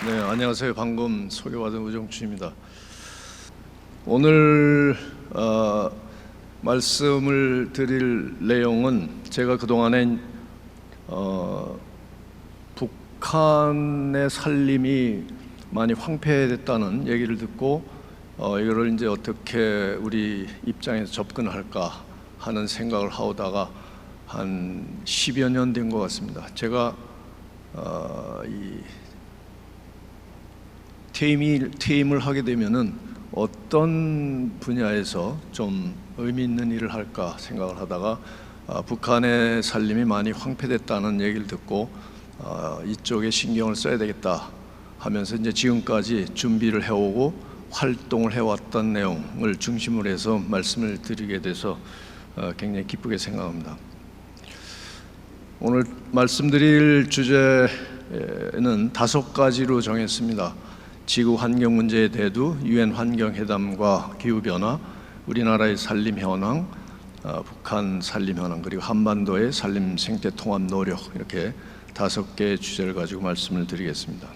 네, 안녕하세요. 방금 소개받은 우정추입니다. 오늘 말씀을 드릴 내용은 제가 그동안에 북한의 살림이 많이 황폐됐다는 얘기를 듣고 이거를 이제 어떻게 우리 입장에서 접근할까 하는 생각을 하다가 한 10여 년 된 것 같습니다. 제가 이 퇴임을 하게 되면은 어떤 분야에서 좀 의미 있는 일을 할까 생각을 하다가 북한의 살림이 많이 황폐됐다는 얘기를 듣고 이쪽에 신경을 써야 되겠다 하면서 이제 지금까지 준비를 해오고 활동을 해왔던 내용을 중심으로 해서 말씀을 드리게 돼서 굉장히 기쁘게 생각합니다. 오늘 말씀드릴 주제는 5가지로 정했습니다. 지구 환경 문제의 대두, 유엔 환경회담과 기후변화, 우리나라의 산림 현황, 북한 산림 현황, 그리고 한반도의 산림 생태 통합 노력, 이렇게 5개의 주제를 가지고 말씀을 드리겠습니다.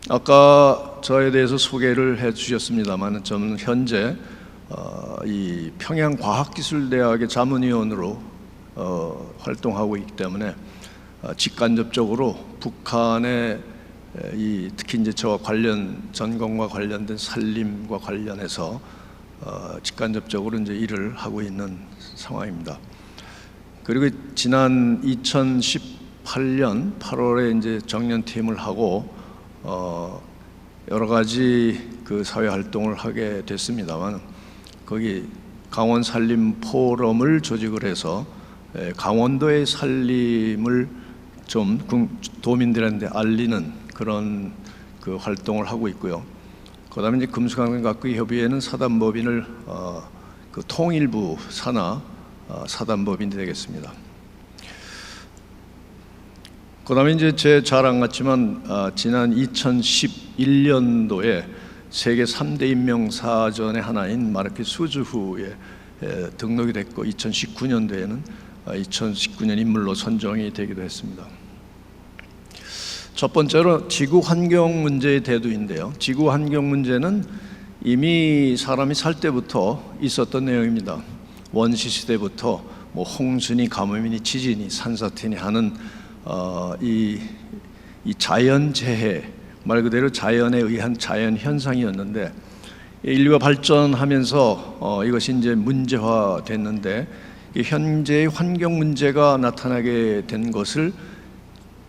아까 저에 대해서 소개를 해주셨습니다만 저는 현재 이 평양과학기술대학의 자문위원으로 활동하고 있기 때문에 직간접적으로 북한의 특히 이제 저와 전공과 관련된 산림과 관련해서 직간접적으로 이제 일을 하고 있는 상황입니다. 그리고 지난 2018년 8월에 이제 정년퇴임을 하고 여러 가지 그 사회 활동을 하게 됐습니다만 거기 강원 산림 포럼을 조직을 해서 강원도의 산림을 좀 도민들한테 알리는 그런 그 활동을 하고 있고요. 그다음에 이제 금수강변각구협의회는 사단법인을 그 통일부 산하 사단법인이 되겠습니다. 그다음에 이제 제 자랑 같지만 지난 2011년도에 세계 3대 인명사전의 하나인 마르케스 수즈후에 등록이 됐고 2019년도에는 2019년 인물로 선정이 되기도 했습니다. 첫 번째로 지구 환경 문제의 대두인데요. 지구 환경 문제는 이미 사람이 살 때부터 있었던 내용입니다. 원시 시대부터 뭐 홍수니 가뭄이니 지진이 산사태니 하는 이 자연재해, 말 그대로 자연에 의한 자연 현상이었는데 인류가 발전하면서 이것이 이제 문제화됐는데 현재의 환경 문제가 나타나게 된 것을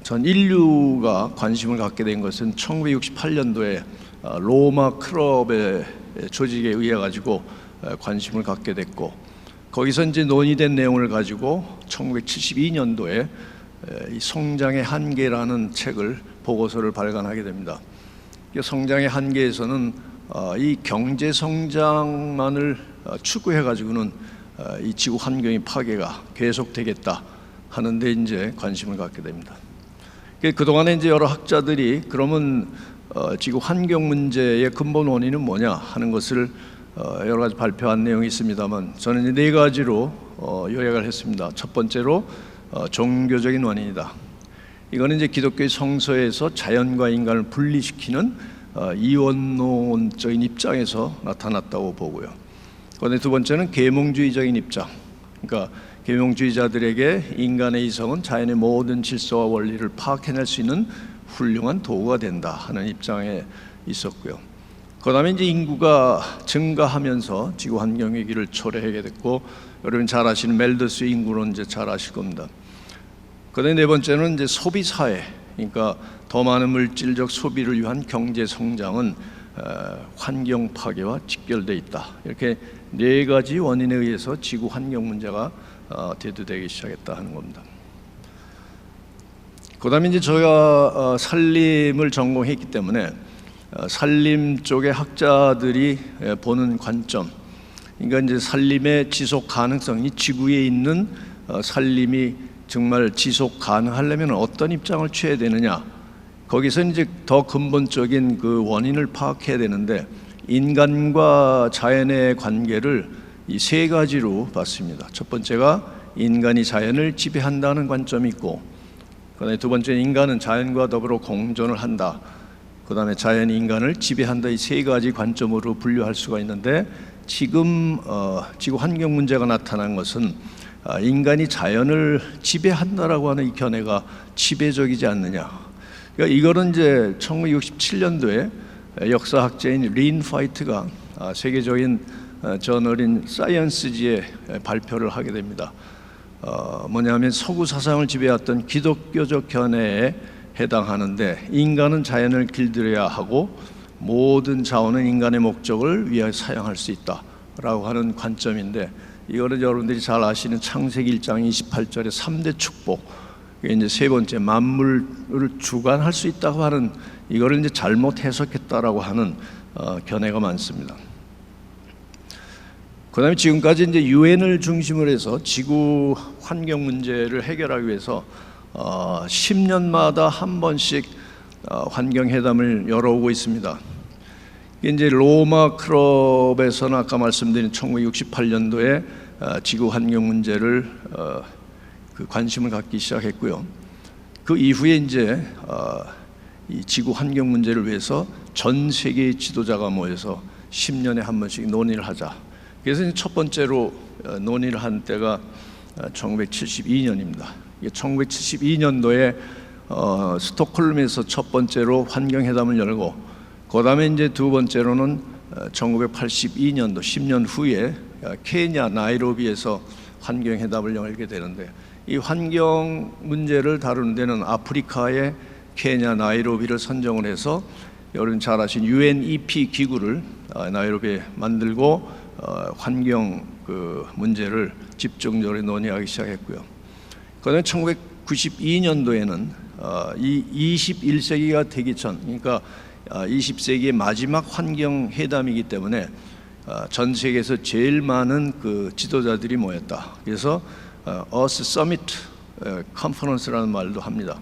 전 인류가 관심을 갖게 된 것은 1968년도에 로마 클럽의 조직에 의해 가지고 관심을 갖게 됐고 거기서 이제 논의된 내용을 가지고 1972년도에 이 성장의 한계라는 책을 보고서를 발간하게 됩니다. 성장의 한계에서는 이 경제 성장만을 추구해 가지고는 이 지구 환경의 파괴가 계속되겠다 하는데 이제 관심을 갖게 됩니다. 그동안에 이제 여러 학자들이 그러면 지구 환경 문제의 근본 원인은 뭐냐 하는 것을 여러 가지 발표한 내용이 있습니다만 저는 이제 4가지로 요약을 했습니다. 첫 번째로 종교적인 원인이다. 이거는 이제 기독교의 성서에서 자연과 인간을 분리시키는 이원론적인 입장에서 나타났다고 보고요. 그런데 두 번째는 계몽주의적인 입장. 그러니까 계몽주의자들에게 인간의 이성은 자연의 모든 질서와 원리를 파악해낼 수 있는 훌륭한 도구가 된다 하는 입장에 있었고요. 그다음에 이제 인구가 증가하면서 지구 환경 위기를 초래하게 됐고 여러분 잘 아시는 멜더스 인구론 이제 잘 아실 겁니다. 그다음에 4번째는 이제 소비 사회. 그러니까 더 많은 물질적 소비를 위한 경제 성장은 환경 파괴와 직결돼 있다. 이렇게 4가지 원인에 의해서 지구 환경 문제가 대두되기 시작했다 하는 겁니다. 그다음에 이제 저희가 산림을 전공했기 때문에 산림 쪽의 학자들이 보는 관점, 그러니까 이제 산림의 지속 가능성이 지구에 있는 산림이 정말 지속 가능하려면 어떤 입장을 취해야 되느냐, 거기서 이제 더 근본적인 그 원인을 파악해야 되는데 인간과 자연의 관계를 이 3가지로 봤습니다. 첫 번째가 인간이 자연을 지배한다는 관점이 있고 그다음에 두 번째, 인간은 자연과 더불어 공존을 한다. 그다음에 자연이 인간을 지배한다. 이 세 가지 관점으로 분류할 수가 있는데, 지금 지구 환경 문제가 나타난 것은 인간이 자연을 지배한다라고 하는 이 견해가 지배적이지 않느냐. 그러니까 이거는 이제 1967년도에 역사학자인 린 파이트가 세계적인 저널인 사이언스지에 발표를 하게 됩니다. 뭐냐면 서구 사상을 지배했던 기독교적 견해에 해당하는데, 인간은 자연을 길들여야 하고 모든 자원은 인간의 목적을 위해 사용할 수 있다라고 하는 관점인데, 이거는 여러분들이 잘 아시는 창세기 1장 28절의 3대 축복, 이제 세 번째 만물을 주관할 수 있다고 하는, 이거를 이제 잘못 해석했다라고 하는 견해가 많습니다. 그다음에 지금까지 이제 유엔을 중심으로 해서 지구 환경 문제를 해결하기 위해서 10년마다 한 번씩 환경 회담을 열어오고 있습니다. 이제 로마 클럽에서는 아까 말씀드린 1968년도에 지구 환경 문제를 그 관심을 갖기 시작했고요. 그 이후에 이제 이 지구 환경 문제를 위해서 전 세계의 지도자가 모여서 10년에 한 번씩 논의를 하자. 그래서 첫 번째로 논의를 한 때가 1972년입니다. 1972년도에 스톡홀름에서 첫 번째로 환경회담을 열고, 그 다음에 이제 두 번째로는 1982년도 10년 후에 케냐 나이로비에서 환경회담을 열게 되는데, 이 환경 문제를 다루는 데는 아프리카의 케냐 나이로비를 선정을 해서 여러분 잘 아신 UNEP 기구를 나이로비에 만들고 환경 그 문제를 집중적으로 논의하기 시작했고요. 그다음에 1992년도에는 이 21세기가 되기 전, 그러니까 20세기의 마지막 환경 회담이기 때문에 전 세계에서 제일 많은 그 지도자들이 모였다. 그래서 Earth Summit 컨퍼런스라는 말도 합니다.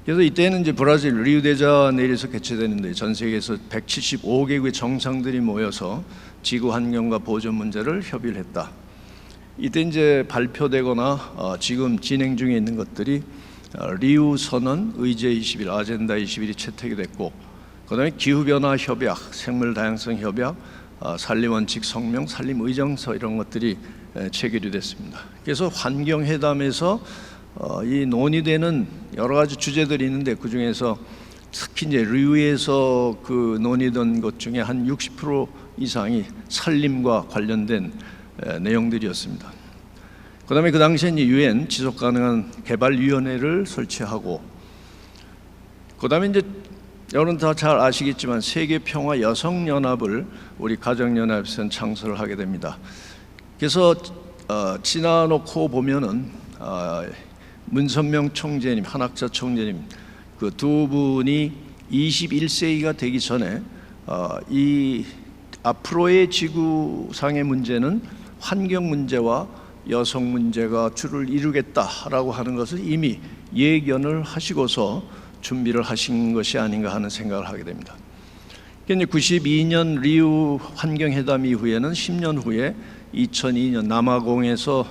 그래서 이때는 이제 브라질 리우데자네이루에서 개최되는데, 전 세계에서 175개국의 정상들이 모여서 지구 환경과 보존 문제를 협의를 했다. 이때 이제 발표되거나 지금 진행 중에 있는 것들이 리우 선언, 의제 21, 아젠다 21이 채택이 됐고, 그다음에 기후변화 협약, 생물 다양성 협약, 산림 원칙 성명, 산림 의정서, 이런 것들이 체결이 됐습니다. 그래서 환경 회담에서 이 논의되는 여러 가지 주제들이 있는데, 그 중에서 특히 이제 리우에서 그 논의된 것 중에 한 60% 이상이 산림과 관련된 내용들이었습니다. 그다음에 그 당시에 유엔 지속가능한 개발위원회를 설치하고, 그다음에 이제 여러분 다 잘 아시겠지만 세계평화 여성연합을 우리 가정연합에서는 창설을 하게 됩니다. 그래서 지나놓고 보면은 문선명 총재님, 한학자 총재님, 그 두 분이 21세기가 되기 전에 이 앞으로의 지구상의 문제는 환경 문제와 여성 문제가 주를 이루겠다라고 하는 것을 이미 예견을 하시고서 준비를 하신 것이 아닌가 하는 생각을 하게 됩니다. 92년 리우 환경회담 이후에는 10년 후에 2002년 남아공에서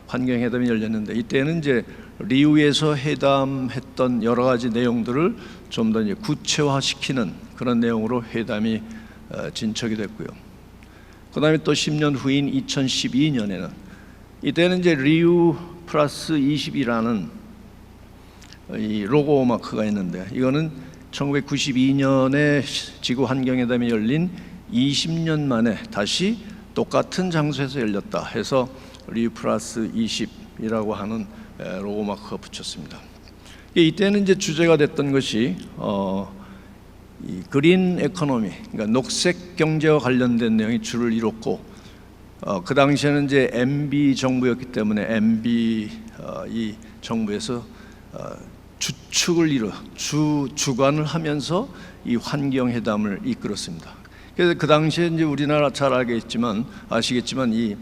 환경회담이 열렸는데, 이때는 이제 리우에서 회담했던 여러 가지 내용들을 좀 더 구체화시키는 그런 내용으로 회담이 진척이 됐고요. 그다음에 또 10년 후인 2012년에는 이때는 이제 리우 플러스 20이라는 이 로고 마크가 있는데, 이거는 1992년에 지구 환경회담이 열린 20년 만에 다시 똑같은 장소에서 열렸다 해서 리우 플러스 20이라고 하는 로고 마크가 붙였습니다. 이때는 이제 주제가 됐던 것이 이 그린 에코노미, 그러니까 녹색 경제와 관련된 내용이 주를 이뤘고, 그 당시에는 이제 MB 정부였기 때문에 MB 이 정부에서 주관을 하면서 이 환경회담을 이끌었습니다. 그래서 그 당시에 이제 우리나라 잘 아시겠지만 이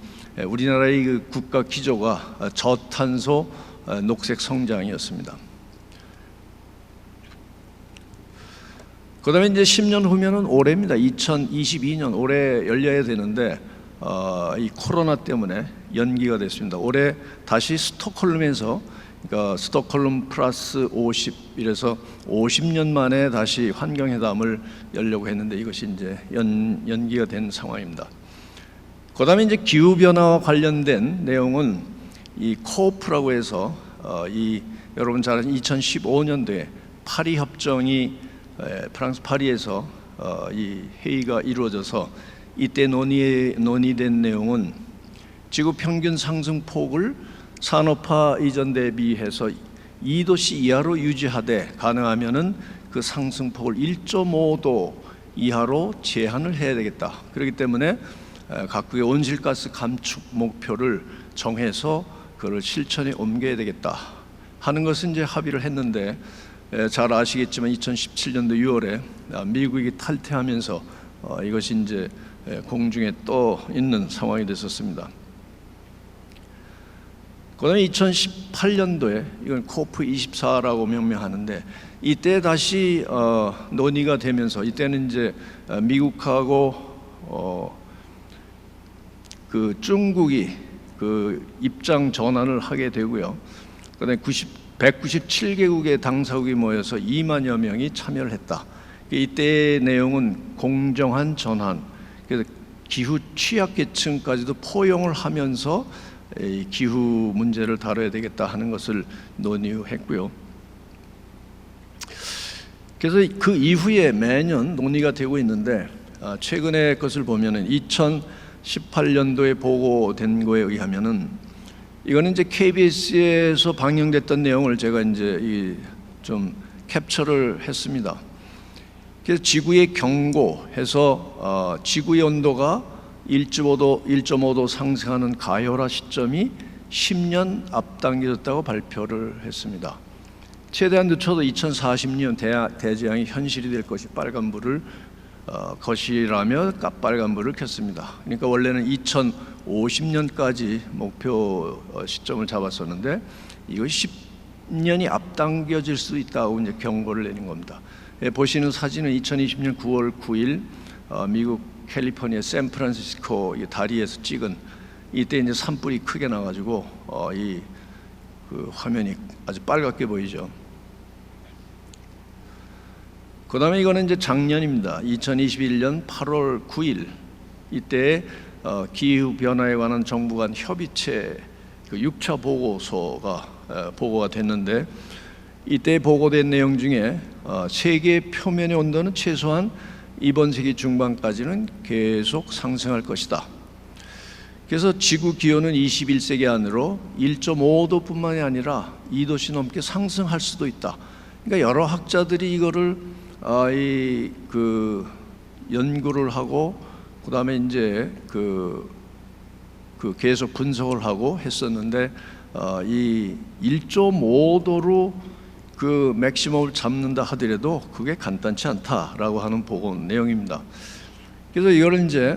우리나라의 그 국가 기조가 저탄소 녹색 성장이었습니다. 그다음에 이제 10년 후면은 올해입니다. 2022년 올해 열려야 되는데 이 코로나 때문에 연기가 됐습니다. 올해 다시 스톡홀름에서 그러니까 스톡홀름 플러스 50 이래서 50년 만에 다시 환경회담을 열려고 했는데 이것이 이제 연기가 된 상황입니다. 그다음에 이제 기후 변화와 관련된 내용은 이 코프라고 해서 여러분 잘 아시는 2015년도에 파리 협정이 프랑스 파리에서 이 회의가 이루어져서 이때 논의된 내용은 지구 평균 상승폭을 산업화 이전 대비해서 2도씨 이하로 유지하되 가능하면은 그 상승폭을 1.5도 이하로 제한을 해야 되겠다. 그렇기 때문에 각국의 온실가스 감축 목표를 정해서 그걸 실천에 옮겨야 되겠다 하는 것은 이제 합의를 했는데, 잘 아시겠지만 2017년도 6월에 미국이 탈퇴하면서 이것이 이제 공중에 떠 있는 상황이 됐었습니다. 그다음에 2018년도에 이건 코프 24라고 명명하는데, 이때 다시 논의가 되면서 이때는 이제 미국하고 그 중국이 그 입장 전환을 하게 되고요. 그다음에 197개국의 당사국이 모여서 2만여 명이 참여를 했다. 이때의 내용은 공정한 전환, 그래서 기후 취약계층까지도 포용을 하면서 이 기후 문제를 다뤄야 되겠다 하는 것을 논의했고요. 그래서 그 이후에 매년 논의가 되고 있는데, 최근에 것을 보면은 2018년도에 보고된 거에 의하면은 이거는 이제 KBS에서 방영됐던 내용을 제가 이제 좀 캡처를 했습니다. 그래서 지구의 경고해서 지구의 온도가 1.5도 상승하는 가열화 시점이 10년 앞당겨졌다고 발표를 했습니다. 최대한 늦춰도 2040년 대재앙이 현실이 될 것이 빨간불을 것이라며 빨간불을 켰습니다. 그러니까 원래는 2050년까지 목표 시점을 잡았었는데 이것이 10년이 앞당겨질 수 있다고 이제 경고를 내린 겁니다. 보시는 사진은 2020년 9월 9일 미국 캘리포니아 샌프란시스코 다리에서 찍은, 이때 이제 산불이 크게 나가지고 그 화면이 아주 빨갛게 보이죠. 그다음에 이거는 이제 작년입니다. 2021년 8월 9일 이때 기후 변화에 관한 정부 간 협의체 그 6차 보고서가 보고가 됐는데, 이때 보고된 내용 중에 세계 표면의 온도는 최소한 이번 세기 중반까지는 계속 상승할 것이다. 그래서 지구 기온은 21세기 안으로 1.5도뿐만이 아니라 2도씩 넘게 상승할 수도 있다. 그러니까 여러 학자들이 이거를 그 연구를 하고 그다음에 이제 그 계속 분석을 하고 했었는데, 이 1.5도로 그 맥시멈을 잡는다 하더라도 그게 간단치 않다라고 하는 보고 내용입니다. 그래서 이거를 이제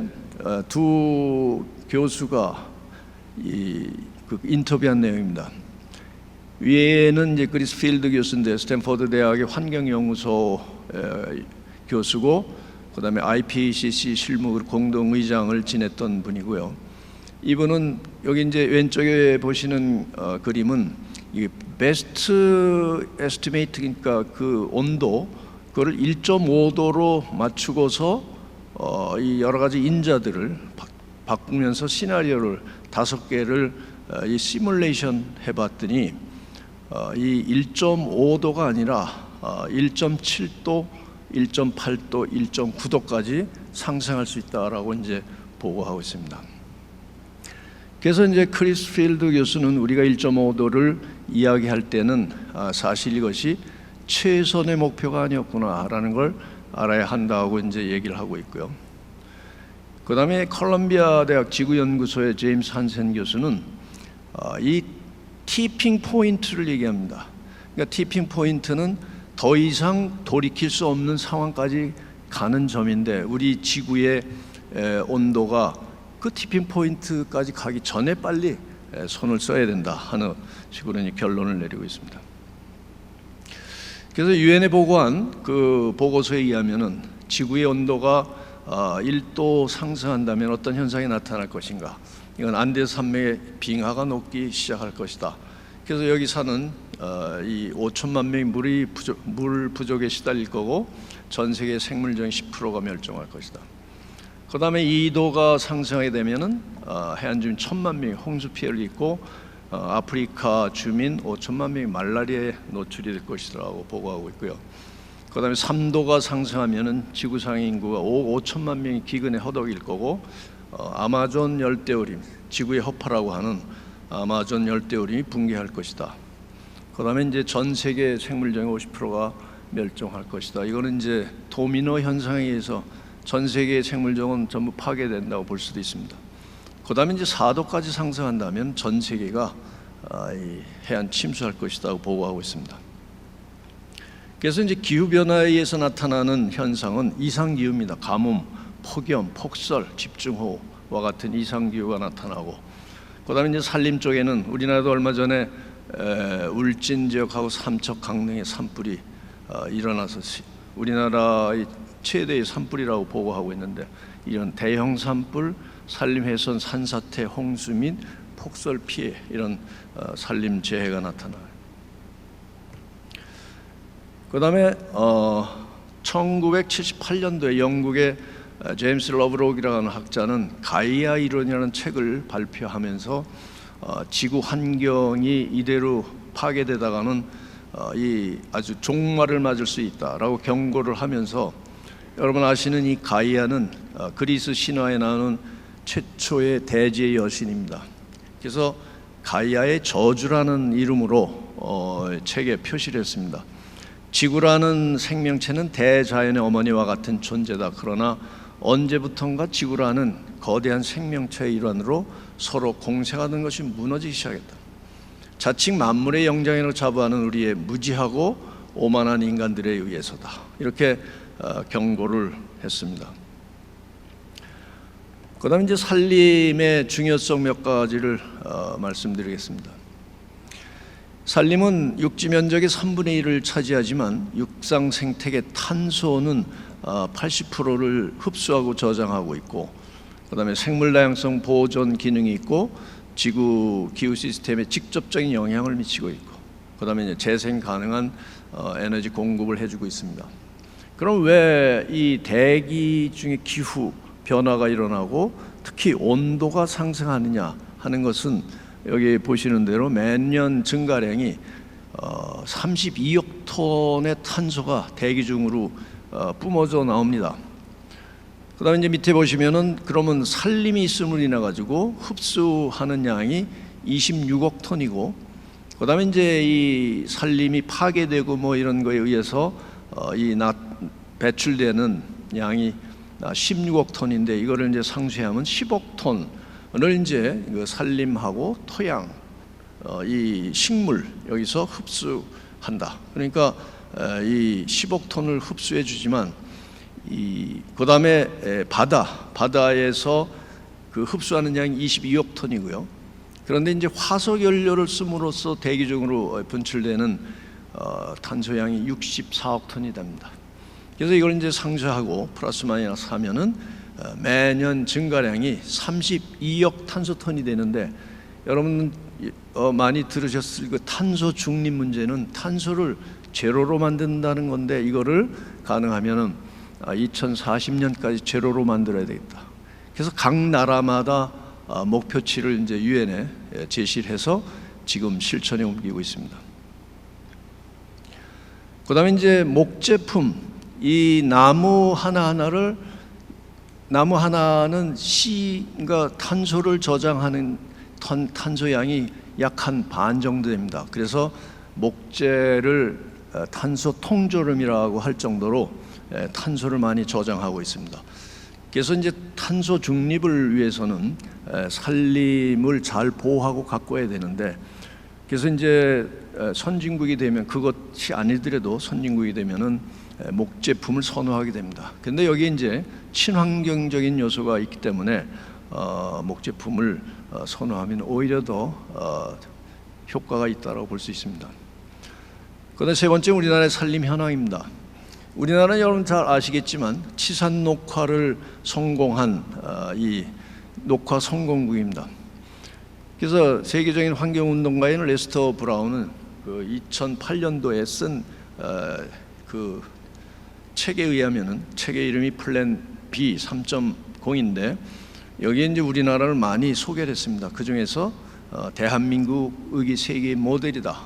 두 교수가 그 인터뷰한 내용입니다. 위에는 이제 그리스필드 교수인데 스탠포드 대학의 환경연구소 교수고, 그다음에 IPCC 실무 공동의장을 지냈던 분이고요. 이분은 여기 이제 왼쪽에 보시는 그림은 이 베스트 에스티메이트, 그러니까 그 온도 그거를 1.5도로 맞추고서 이 여러 가지 인자들을 바꾸면서 시나리오를 5개를 이 시뮬레이션 해봤더니 이 1.5도가 아니라 1.7도, 1.8도, 1.9도까지 상승할 수 있다라고 이제 보고하고 있습니다. 그래서 이제 크리스필드 교수는 우리가 1.5도를 이야기할 때는 사실 이것이 최선의 목표가 아니었구나라는 걸 알아야 한다고 이제 얘기를 하고 있고요. 그다음에 콜롬비아 대학 지구연구소의 제임스 한센 교수는 이 티핑 포인트를 얘기합니다. 그러니까 티핑 포인트는 더 이상 돌이킬 수 없는 상황까지 가는 점인데, 우리 지구의 온도가 그 티핑 포인트까지 가기 전에 빨리 손을 써야 된다 하는 식으로 결론을 내리고 있습니다. 그래서 유엔에 보고한 그 보고서에 의하면은 지구의 온도가 1도 상승한다면 어떤 현상이 나타날 것인가? 이건 안데스 산맥의 빙하가 녹기 시작할 것이다. 그래서 여기 사는 이 5천만 명이 물 부족에 시달릴 거고 전 세계 생물종 10%가 멸종할 것이다. 그 다음에 2도가 상승하게 되면은 해안 주민 1,000만 명이 홍수 피해를 입고 아프리카 주민 5천만 명이 말라리아에 노출이 될 것이라고 보고하고 있고요. 그 다음에 3도가 상승하면은 지구상의 인구가 5천만 명이 기근에 허덕일 거고 아마존 열대우림, 지구의 허파라고 하는 아마존 열대우림이 붕괴할 것이다. 그 다음에 이제 전 세계 생물종의 50%가 멸종할 것이다. 이거는 이제 도미노 현상에 의해서 전 세계의 생물종은 전부 파괴된다고 볼 수도 있습니다. 그 다음에 이제 4도까지 상승한다면 전 세계가 이 해안 침수할 것이라고 보고하고 있습니다. 그래서 이제 기후변화에 의해서 나타나는 현상은 이상기후입니다. 가뭄, 폭염, 폭설, 집중호우와 같은 이상기후가 나타나고, 그 다음에 이제 산림 쪽에는 우리나라도 얼마 전에 울진 지역하고 삼척 강릉에 산불이 일어나서 우리나라의 최대의 산불이라고 보고하고 있는데, 이런 대형 산불, 산림훼손, 산사태, 홍수 및 폭설 피해, 이런 산림 재해가 나타나요. 그 다음에 1978년도에 영국의 제임스 러브록이라는 하는 학자는 가이아 이론이라는 책을 발표하면서 지구 환경이 이대로 파괴되다가는 이 아주 종말을 맞을 수 있다라고 경고를 하면서, 여러분 아시는 이 가이아는 그리스 신화에 나오는 최초의 대지의 여신입니다. 그래서 가이아의 저주라는 이름으로 책에 표시를 했습니다. 지구라는 생명체는 대자연의 어머니와 같은 존재다. 그러나 언제부턴가 지구라는 거대한 생명체의 일환으로 서로 공생하던 것이 무너지기 시작했다. 자칭 만물의 영장이라고 자부하는 우리의 무지하고 오만한 인간들에 의해서다. 이렇게 경고를 했습니다. 그 다음에 이제 산림의 중요성 몇 가지를 말씀드리겠습니다. 산림은 육지 면적의 3분의 1을 차지하지만 육상 생태계 탄소는 80%를 흡수하고 저장하고 있고, 그 다음에 생물 다양성 보존 기능이 있고, 지구 기후 시스템에 직접적인 영향을 미치고 있고, 그 다음에 이제 재생 가능한 에너지 공급을 해주고 있습니다. 그럼 왜 이 대기 중에 기후 변화가 일어나고 특히 온도가 상승하느냐 하는 것은, 여기 보시는 대로 매년 증가량이 32억 톤의 탄소가 대기 중으로 뿜어져 나옵니다. 그 다음에 이제 밑에 보시면은, 그러면 산림이 있음으로 인해 가지고 흡수하는 양이 26억 톤이고, 그 다음에 이제 이 산림이 파괴되고 뭐 이런 거에 의해서 배출되는 양이 16억 톤인데, 이거를 이제 상쇄하면 10억 톤을 이제 그 산림하고 토양, 이 식물 여기서 흡수한다. 그러니까 이 10억 톤을 흡수해 주지만, 그 다음에 바다에서 그 흡수하는 양이 22억 톤이고요. 그런데 이제 화석 연료를 씀으로써 대기 중으로 분출되는 탄소양이 64억 톤이 됩니다. 그래서 이걸 이제 상쇄하고 플러스 마이너스 하면은 매년 증가량이 32억 탄소 톤이 되는데, 여러분 많이 들으셨을 그 탄소 중립 문제는 탄소를 제로로 만든다는 건데, 이거를 가능하면은 2040년까지 제로로 만들어야 되겠다. 그래서 각 나라마다 목표치를 이제 유엔에 제시를 해서 지금 실천에 옮기고 있습니다. 그다음에 이제 목제품, 이 나무 하나하나는 그러니까 탄소를 저장하는 탄소양이 약 한 반 정도 됩니다. 그래서 목재를 탄소 통조림이라고 할 정도로 탄소를 많이 저장하고 있습니다. 그래서 이제 탄소 중립을 위해서는 산림을 잘 보호하고 가꿔야 되는데, 그래서 이제 선진국이 되면, 그것이 아니더라도 선진국이 되면은 목제품을 선호하게 됩니다. 그런데 여기 이제 친환경적인 요소가 있기 때문에 목제품을 선호하면 오히려 더 효과가 있다고 볼 수 있습니다. 그다음 세 번째, 우리나라의 산림 현황입니다. 우리나라는 여러분 잘 아시겠지만 치산 녹화를 성공한 이 녹화 성공국입니다. 그래서 세계적인 환경운동가인 레스터 브라운은 그 2008년도에 쓴 그 책에 의하면은 책의 이름이 플랜 B 3.0인데 여기에 이제 우리나라를 많이 소개를 했습니다. 그 중에서 대한민국이 세계의 모델이다.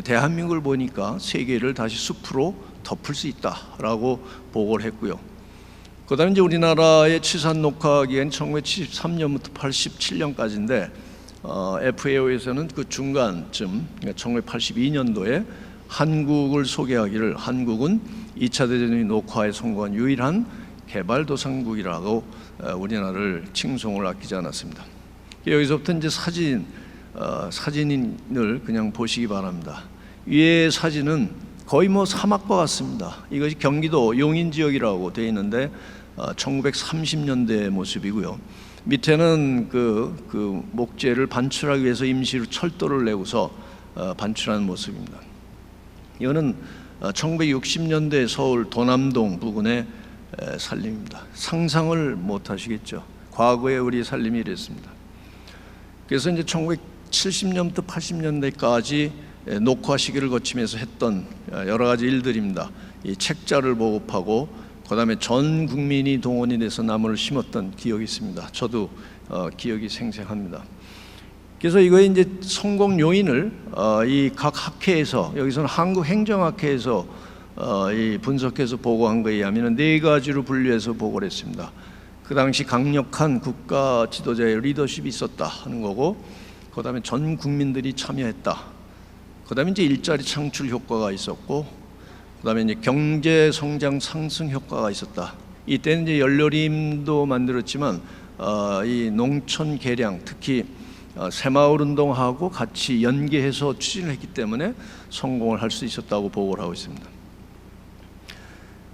대한민국을 보니까 세계를 다시 숲으로 덮을 수 있다라고 보고를 했고요. 그다음에 이제 우리나라의 치산 녹화 기간 1973년부터 87년까지인데 FAO에서는 그 중간쯤 1982년도에 한국을 소개하기를 한국은 2차 대전의 녹화에 성공한 유일한 개발도상국이라고 우리나라를 칭송을 아끼지 않았습니다. 여기서부터 이제 사진을 그냥 보시기 바랍니다. 위에 사진은 거의 뭐 사막과 같습니다. 이것이 경기도 용인 지역이라고 되어 있는데 1930년대 모습이고요. 밑에는 그 목재를 반출하기 위해서 임시로 철도를 내고서 반출하는 모습입니다. 이거는 1960년대 서울 도남동 부근의 산림입니다. 상상을 못 하시겠죠. 과거에 우리 산림이 이랬습니다. 그래서 이제 1970년부터 80년대까지 녹화 시기를 거치면서 했던 여러 가지 일들입니다. 이 책자를 보급하고 그다음에 전 국민이 동원이 돼서 나무를 심었던 기억이 있습니다. 저도 기억이 생생합니다. 그래서 이거의 이제 성공 요인을 이 각 학회에서 여기서는 한국행정학회에서 이 분석해서 보고한 거에 의하면 4가지로 분류해서 보고를 했습니다. 그 당시 강력한 국가 지도자의 리더십이 있었다 하는 거고, 그 다음에 전 국민들이 참여했다. 그 다음에 이제 일자리 창출 효과가 있었고, 그 다음에 이제 경제 성장 상승 효과가 있었다. 이때는 이제 연료림도 만들었지만 이 농촌 개량, 특히 새마을 운동하고 같이 연계해서 추진을 했기 때문에 성공을 할 수 있었다고 보고를 하고 있습니다.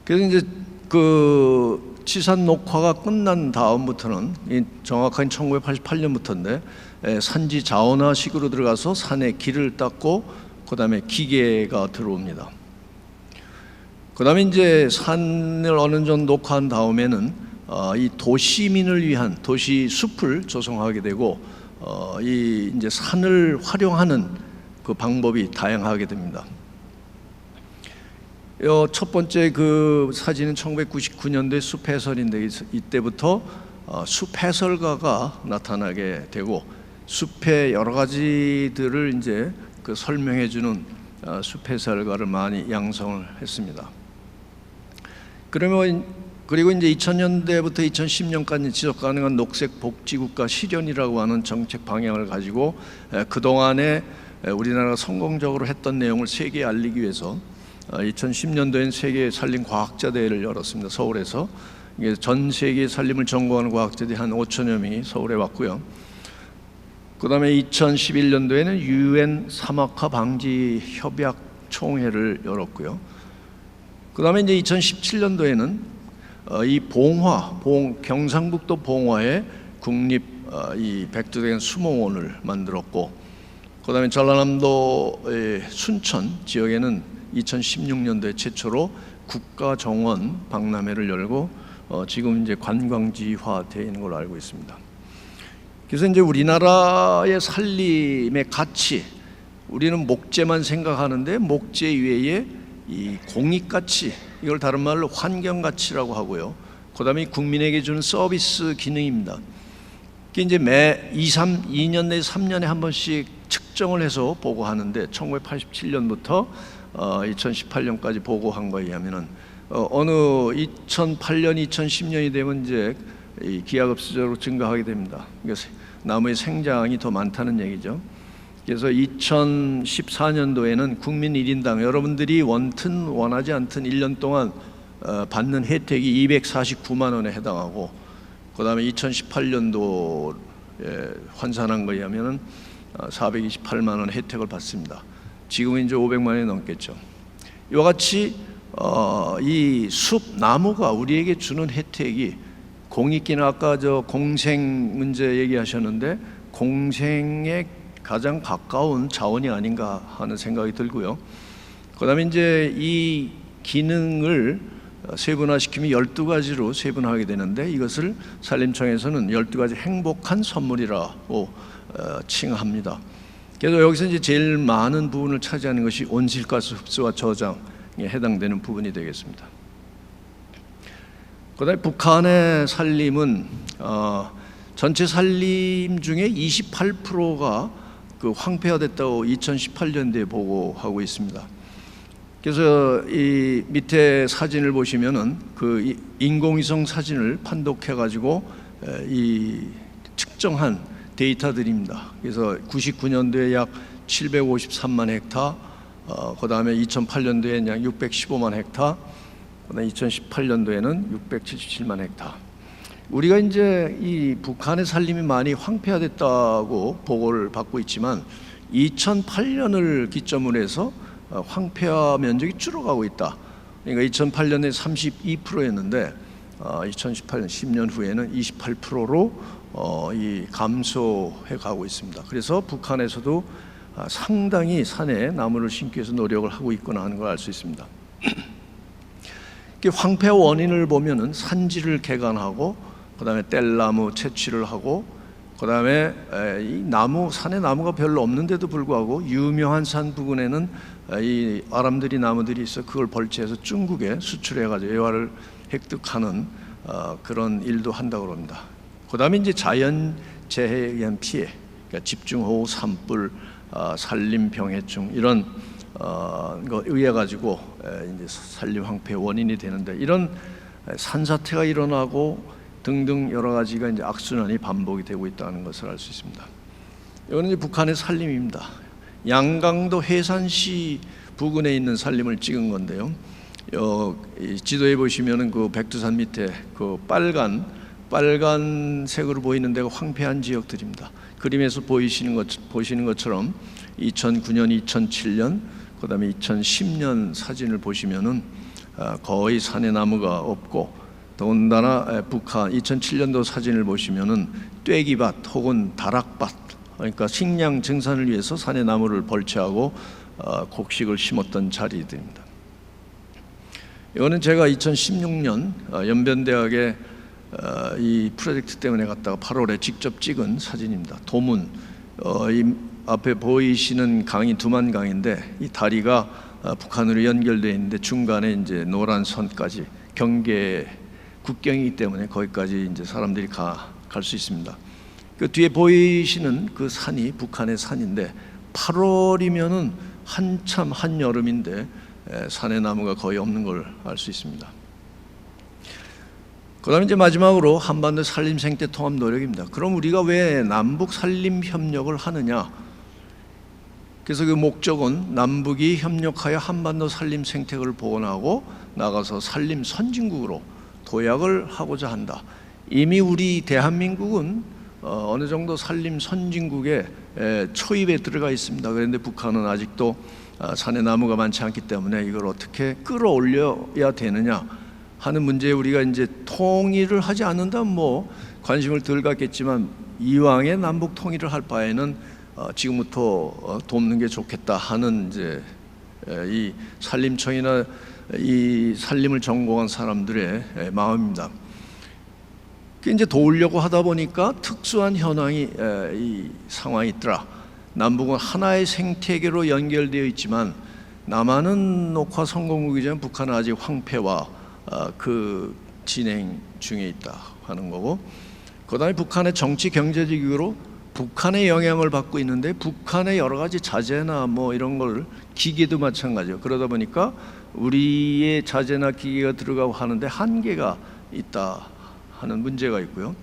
그래서 이제 그 치산 녹화가 끝난 다음부터는 정확한 1988년부터인데 산지 자원화식으로 들어가서 산에 길을 닦고 그 다음에 기계가 들어옵니다. 그 다음에 이제 산을 어느 정도 녹화한 다음에는 이 도시민을 위한 도시 숲을 조성하게 되고 이 이제 산을 활용하는 그 방법이 다양하게 됩니다. 첫 번째 그 사진은 1999년도에 숲 해설인데 이때부터 숲 해설가가 나타나게 되고 숲의 여러 가지들을 이제 그 설명해 주는 숲 해설가를 많이 양성을 했습니다. 그리고 이제 2000년대부터 2010년까지 지속 가능한 녹색 복지국가 실현이라고 하는 정책 방향을 가지고 그동안에 우리나라가 성공적으로 했던 내용을 세계에 알리기 위해서 2010년도엔 세계 산림 과학자 대회를 열었습니다. 서울에서 이게 전 세계 산림을 전공하는 과학자들이 한 5천여 명이 서울에 왔고요. 그 다음에 2011년도에는 UN 사막화 방지 협약 총회를 열었고요. 그 다음에 이제 2017년도에는 이 경상북도 봉화에 국립 이 백두대간 수목원을 만들었고, 그 다음에 전라남도의 순천 지역에는 2016년도에 최초로 국가정원 박람회를 열고 지금 이제 관광지화되어 있는 걸로 알고 있습니다. 그래서 이제 우리나라의 산림의 가치, 우리는 목재만 생각하는데 목재 외에 이 공익가치, 이걸 다른 말로 환경가치라고 하고요. 그 다음에 국민에게 주는 서비스 기능입니다. 이게 이제 매 2년 내 3년에 한 번씩 측정을 해서 보고하는데 1987년부터 2018년까지 보고한 거에 의하면은 어느 2008년, 2010년이 되면 이제 기하급수적으로 증가하게 됩니다. 그래서 나무의 생장이 더 많다는 얘기죠. 그래서 2014년도에는 국민 1인당 여러분들이 원하지 않든 1년 동안 받는 혜택이 249만 원에 해당하고, 그 다음에 2018년도에 환산한 거에 의하면 428만 원 혜택을 받습니다. 지금은 이제 500만 원이 넘겠죠. 이와 같이 이 숲 나무가 우리에게 주는 혜택이 공익기는 아까 저 공생 문제 얘기하셨는데 공생에 가장 가까운 자원이 아닌가 하는 생각이 들고요. 그 다음에 이제 이 기능을 세분화시키면 12가지로 세분화하게 되는데 이것을 산림청에서는 12가지 행복한 선물이라고 칭합니다. 그래서 여기서 이제 제일 많은 부분을 차지하는 것이 온실가스 흡수와 저장에 해당되는 부분이 되겠습니다. 그다음에 북한의 산림은 전체 산림 중에 28%가 그 황폐화 됐다고 2018년도에 보고하고 있습니다. 그래서 이 밑에 사진을 보시면은 그 인공위성 사진을 판독해 가지고 이 측정한 데이터들입니다. 그래서 99년도에 약 753만 헥타, 그다음에 2008년도에 약 615만 헥타, 그다음에 2018년도에는 677만 헥타. 우리가 이제 이 북한의 산림이 많이 황폐화됐다고 보고를 받고 있지만 2008년을 기점으로 해서 황폐화 면적이 줄어가고 있다. 그러니까 2008년에 32%였는데 2018년 10년 후에는 28%로 이 감소해 가고 있습니다. 그래서 북한에서도 상당히 산에 나무를 심기 위해서 노력을 하고 있구나 하는 걸 알 수 있습니다. 황폐 원인을 보면은 산지를 개간하고 그다음에 뗄나무 채취를 하고 그다음에 이 나무 산에 나무가 별로 없는데도 불구하고 유명한 산 부근에는 이 아람들이 나무들이 있어 그걸 벌채해서 중국에 수출해가지고 애화를 획득하는 그런 일도 한다고 합니다. 그다음에 이제 자연 재해에 의한 피해, 그러니까 집중호우, 산불, 산림병해충 이런 거 의해 가지고 이제 산림 황폐 원인이 되는데 이런 산사태가 일어나고 등등 여러 가지가 이제 악순환이 반복이 되고 있다는 것을 알 수 있습니다. 이거는 이제 북한의 산림입니다. 양강도 해산시 부근에 있는 산림을 찍은 건데요. 이 지도에 보시면은 그 백두산 밑에 그 빨간색으로 보이는 데가 황폐한 지역들입니다. 그림에서 보시는 것처럼 2009년, 2007년, 그다음에 2010년 사진을 보시면은 거의 산에 나무가 없고 더군다나 북한 2007년도 사진을 보시면은 떼기밭 혹은 다락밭, 그러니까 식량 증산을 위해서 산에 나무를 벌채하고 곡식을 심었던 자리들입니다. 이거는 제가 2016년 연변대학에 이 프로젝트 때문에 갔다가 8월에 직접 찍은 사진입니다. 도문, 이 앞에 보이시는 강이 두만강인데 이 다리가 북한으로 연결되어 있는데 중간에 이제 노란 선까지 국경이기 때문에 거기까지 이제 사람들이 갈 수 있습니다. 그 뒤에 보이시는 그 산이 북한의 산인데 8월이면은 한참 한여름인데 산에 나무가 거의 없는 걸 알 수 있습니다. 그다음에 이제 마지막으로 한반도 산림 생태 통합 노력입니다. 그럼 우리가 왜 남북 산림 협력을 하느냐? 그래서 그 목적은 남북이 협력하여 한반도 산림 생태계를 복원하고 나가서 산림 선진국으로 도약을 하고자 한다. 이미 우리 대한민국은 어느 정도 산림 선진국의 초입에 들어가 있습니다. 그런데 북한은 아직도 산에 나무가 많지 않기 때문에 이걸 어떻게 끌어올려야 되느냐 하는 문제에 우리가 이제 통일을 하지 않는다면 뭐 관심을 덜 갖겠지만 이왕에 남북 통일을 할 바에는 지금부터 돕는 게 좋겠다 하는 이제 이 산림청이나 이 산림을 전공한 사람들의 마음입니다. 이제 도우려고 하다 보니까 특수한 현황이 이 상황이 있더라. 남북은 하나의 생태계로 연결되어 있지만 남한은 녹화 성공국이지만 북한은 아직 황폐화 그 진행 중에 있다 하는 거고, 그다음에 북한의 정치 경제적 이유로 북한의 영향을 받고 있는데 북한의 여러 가지 자재나 뭐 이런 걸 기계도 마찬가지예요. 그러다 보니까 우리의 자재나 기계가 들어가고 하는데 한계가 있다 하는 문제가 있고요.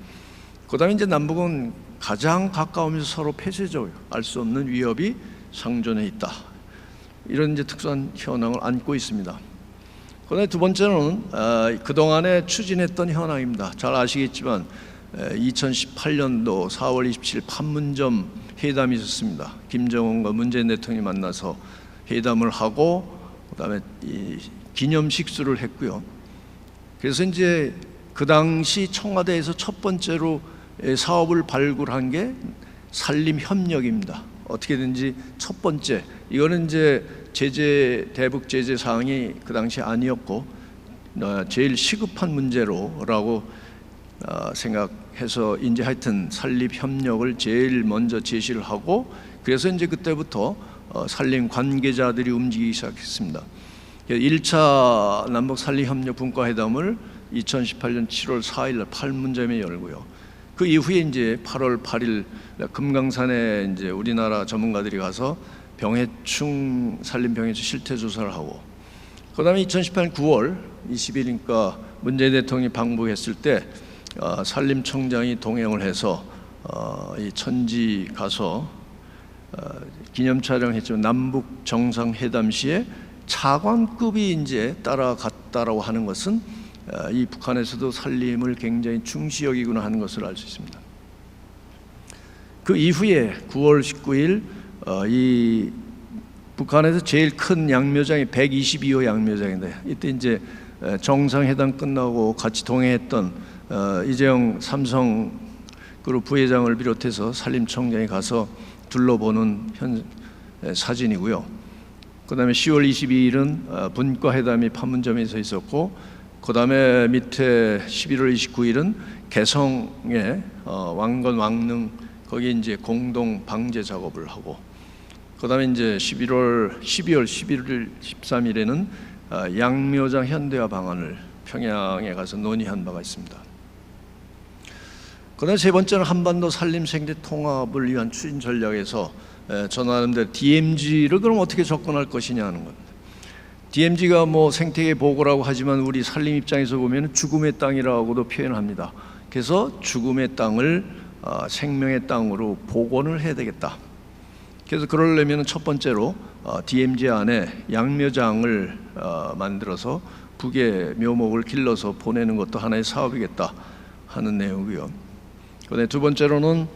그다음에 이제 남북은 가장 가까우면서 서로 폐쇄적 알 수 없는 위협이 상존해 있다. 이런 이제 특수한 현황을 안고 있습니다. 그다음에 두 번째는 그동안에 추진했던 현황입니다. 잘 아시겠지만 2018년도 4월 27일 판문점 회담이 있었습니다. 김정은과 문재인 대통령이 만나서 회담을 하고 그다음에 이 기념식수를 했고요. 그래서 이제 그 당시 청와대에서 첫 번째로 사업을 발굴한 게 산림 협력입니다. 어떻게든지 첫 번째, 이거는 이제 대북 제재 사항이 그 당시 아니었고 제일 시급한 문제로라고 생각해서 이제 하여튼 산립 협력을 제일 먼저 제시를 하고, 그래서 이제 그때부터 산림 관계자들이 움직이기 시작했습니다. 1차 남북 산림 협력 분과회담을 2018년 7월 4일 날 판문점에 열고요. 그 이후에 이제 8월 8일 금강산에 이제 우리나라 전문가들이 가서 병해충 산림 병해충 실태 조사를 하고, 그다음에 2018년 9월 20일이니까 문재인 대통령이 방북했을 때 산림청장이 동행을 해서 이 천지 가서 기념 촬영했지만 남북 정상회담 시에 차관급이 이제 따라갔다라고 하는 것은 이 북한에서도 산림을 굉장히 중시 여기구나 하는 것을 알 수 있습니다. 그 이후에 9월 19일 이 북한에서 제일 큰 양묘장이 122호 양묘장인데, 이때 이제 정상회담 끝나고 같이 동행했던 이재용 삼성그룹 부회장을 비롯해서 산림청장이 가서 둘러보는 사진이고요. 그 다음에 10월 22일은 분과회담이 판문점에서 있었고, 그 다음에 밑에 11월 29일은 개성의 왕건 왕릉 거기 이제 공동 방제 작업을 하고, 그 다음에 이제 12월 11일 13일에는 양묘장 현대화 방안을 평양에 가서 논의한 바가 있습니다. 그 다음에 세 번째는 한반도 산림 생태 통합을 위한 추진 전략에서 저 나름대로 DMZ를 그럼 어떻게 접근할 것이냐 하는 겁니다. DMZ가 뭐 생태계 보고라고 하지만 우리 산림 입장에서 보면 죽음의 땅이라고도 표현을 합니다. 그래서 죽음의 땅을 생명의 땅으로 복원을 해야 되겠다. 그래서 그러려면 첫 번째로 DMZ 안에 양묘장을 만들어서 북의 묘목을 길러서 보내는 것도 하나의 사업이겠다 하는 내용이고요. 그다음에 두 번째로는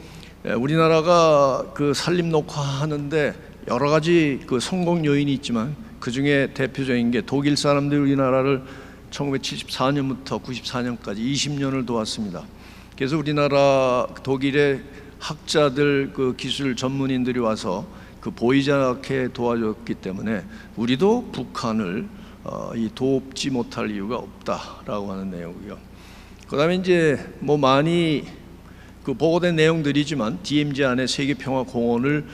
우리나라가 그 산림 녹화하는데 여러 가지 그 성공 요인이 있지만 그 중에 대표적인 게 독일 사람들이 우리나라를 1974년부터 94년까지 20년을 도왔습니다. 그래서 우리나라 독일의 학자들 그 기술 전문인들이 와서 그 보이지 않게 도와줬기 때문에 우리도 북한을 이 돕지 못할 이유가 없다라고 하는 내용이고요. 그다음에 이제 뭐 많이 그 보고된 내용들이지만 DMZ 안에 세계평화공원을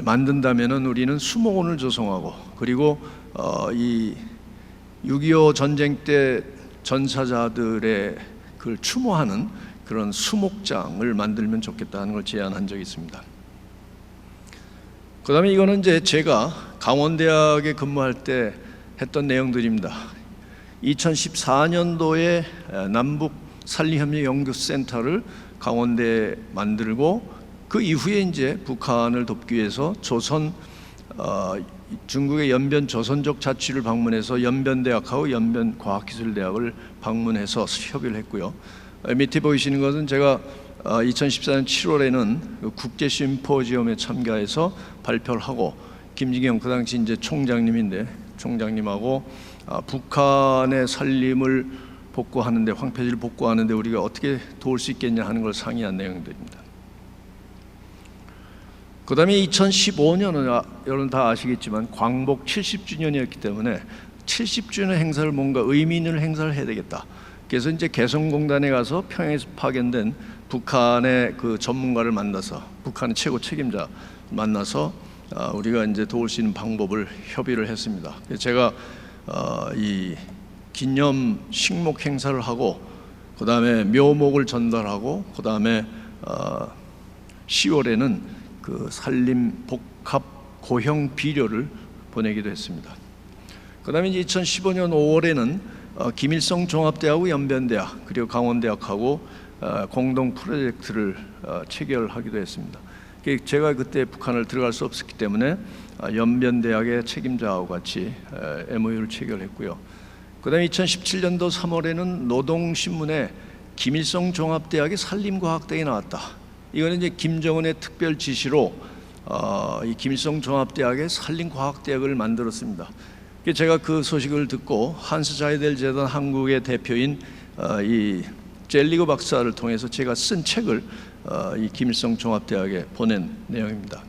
만든다면은 우리는 수목원을 조성하고, 그리고 이 6.25 전쟁 때 전사자들의 그 추모하는 그런 수목장을 만들면 좋겠다는 걸 제안한 적이 있습니다. 그 다음에 이거는 이제 제가 강원대학에 근무할 때 했던 내용들입니다. 2014년도에 남북 산림협력 연구센터를 강원대에 만들고, 그 이후에 이제 북한을 돕기 위해서 중국의 연변 조선족 자치를 방문해서 연변대학하고 연변과학기술대학을 방문해서 협의를 했고요. 밑에 보이시는 것은 제가 2014년 7월에는 국제 심포지엄에 참가해서 발표를 하고, 김진경 그 당시 이제 총장님인데 총장님하고 북한의 산림을 복구하는데, 황폐지를 복구하는데 우리가 어떻게 도울 수 있겠냐 하는 걸 상의한 내용들입니다. 그 다음에 2015년은 여러분 다 아시겠지만 광복 70주년이었기 때문에 70주년 행사를 뭔가 의미 있는 행사를 해야 되겠다. 그래서 이제 개성공단에 가서 평양에서 파견된 북한의 그 전문가를 만나서, 북한의 최고 책임자 만나서 우리가 이제 도울 수 있는 방법을 협의를 했습니다. 제가 이 기념 식목 행사를 하고, 그 다음에 묘목을 전달하고, 그 다음에 10월에는 그 산림 복합 고형 비료를 보내기도 했습니다. 그 다음에 이제 2015년 5월에는 김일성 종합대하고 연변대학 그리고 강원대학하고 공동 프로젝트를 체결하기도 했습니다. 제가 그때 북한을 들어갈 수 없었기 때문에 연변대학의 책임자하고 같이 MOU를 체결했고요. 그 다음에 2017년도 3월에는 노동신문에 김일성 종합대학의 산림과학대학이 나왔다. 이거는 이제 김정은의 특별 지시로 이 김일성 종합대학의 산림과학대학을 만들었습니다. 제가 그 소식을 듣고 한스자이델 재단 한국의 대표인 이 젤리거 박사를 통해서 제가 쓴 책을 이 김일성 종합대학에 보낸 내용입니다.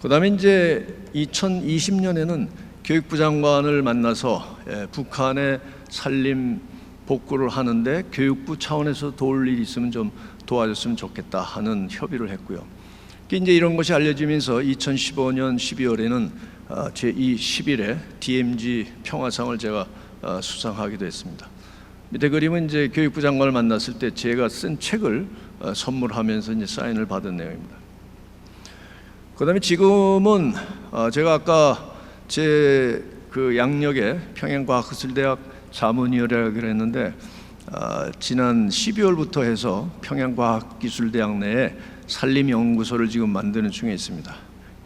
그다음에 이제 2020년에는 교육부 장관을 만나서 북한의 산림 복구를 하는데 교육부 차원에서 도울 일이 있으면 좀 도와줬으면 좋겠다 하는 협의를 했고요. 이제 이런 것이 알려지면서 2015년 12월에는 제2 10일에 DMZ 평화상을 제가 수상하기도 했습니다. 밑에 그림은 이제 교육부 장관을 만났을 때 제가 쓴 책을 선물하면서 이제 사인을 받은 내용입니다. 그다음에 지금은 제가 아까 제 그 양력에 평양과학기술대학 자문위원회라고 했는데 지난 12월부터 해서 평양과학기술대학 내에 산림연구소를 지금 만드는 중에 있습니다.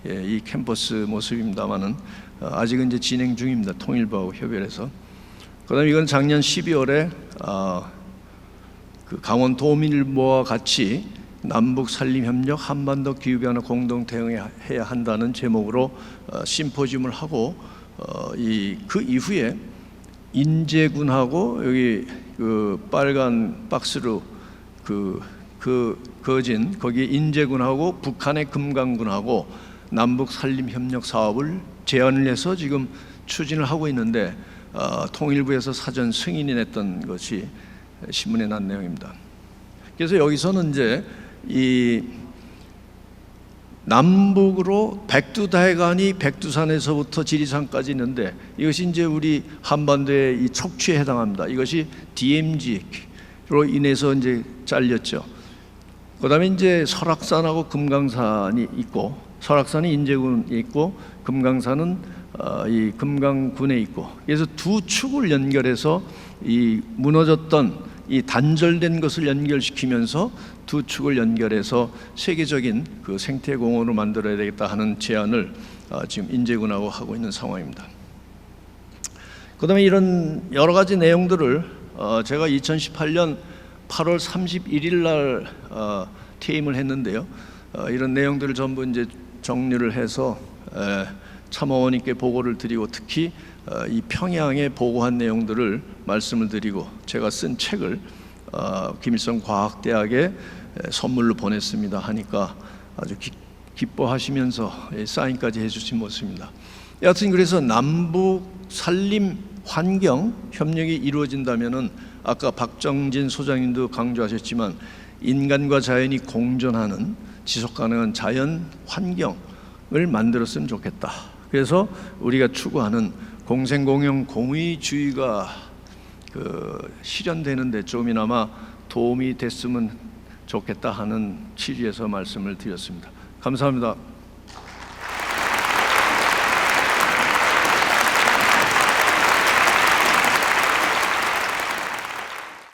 예, 이 캠퍼스 모습입니다만은 아직은 이제 진행 중입니다. 통일부하고 협의를 해서. 그다음에 이건 작년 12월에 그 강원 도민일보와 같이 남북 산림협력 한반도 기후변화 공동 대응해야 한다는 제목으로 심포지움을 하고 그 이후에 인제군하고 여기 그 빨간 박스로 그어진 거기 인제군하고 북한의 금강군하고 남북 산림협력 사업을 제안을 해서 지금 추진을 하고 있는데 통일부에서 사전 승인이 냈던 것이 신문에 난 내용입니다. 그래서 여기서는 이제 이 남북으로 백두대간이 백두산에서부터 지리산까지 있는데 이것이 이제 우리 한반도의 이 척추에 해당합니다. 이것이 DMZ로 인해서 이제 잘렸죠. 그다음에 이제 설악산하고 금강산이 있고, 설악산이 인제군에 있고 금강산은 이 금강군에 있고, 그래서 두 축을 연결해서 이 무너졌던 이 단절된 것을 연결시키면서 두 축을 연결해서 세계적인 그 생태공원으로 만들어야 되겠다 하는 제안을 지금 인제군하고 하고 있는 상황입니다. 그다음에 이런 여러 가지 내용들을 제가 2018년 8월 31일 날 퇴임을 했는데요. 이런 내용들을 전부 이제 정리를 해서 참모원님께 보고를 드리고, 특히 이 평양에 보고한 내용들을 말씀을 드리고, 제가 쓴 책을 김일성 과학대학에 선물로 보냈습니다 하니까 아주 기뻐하시면서 사인까지 해주신 모습입니다. 여하튼 그래서 남북 산림 환경 협력이 이루어진다면은 아까 박정진 소장님도 강조하셨지만 인간과 자연이 공존하는 지속 가능한 자연 환경을 만들었으면 좋겠다. 그래서 우리가 추구하는 공생공영 공의주의가 실현되는데 조금이나마 도움이 됐으면 좋겠다 하는 취지에서 말씀을 드렸습니다. 감사합니다.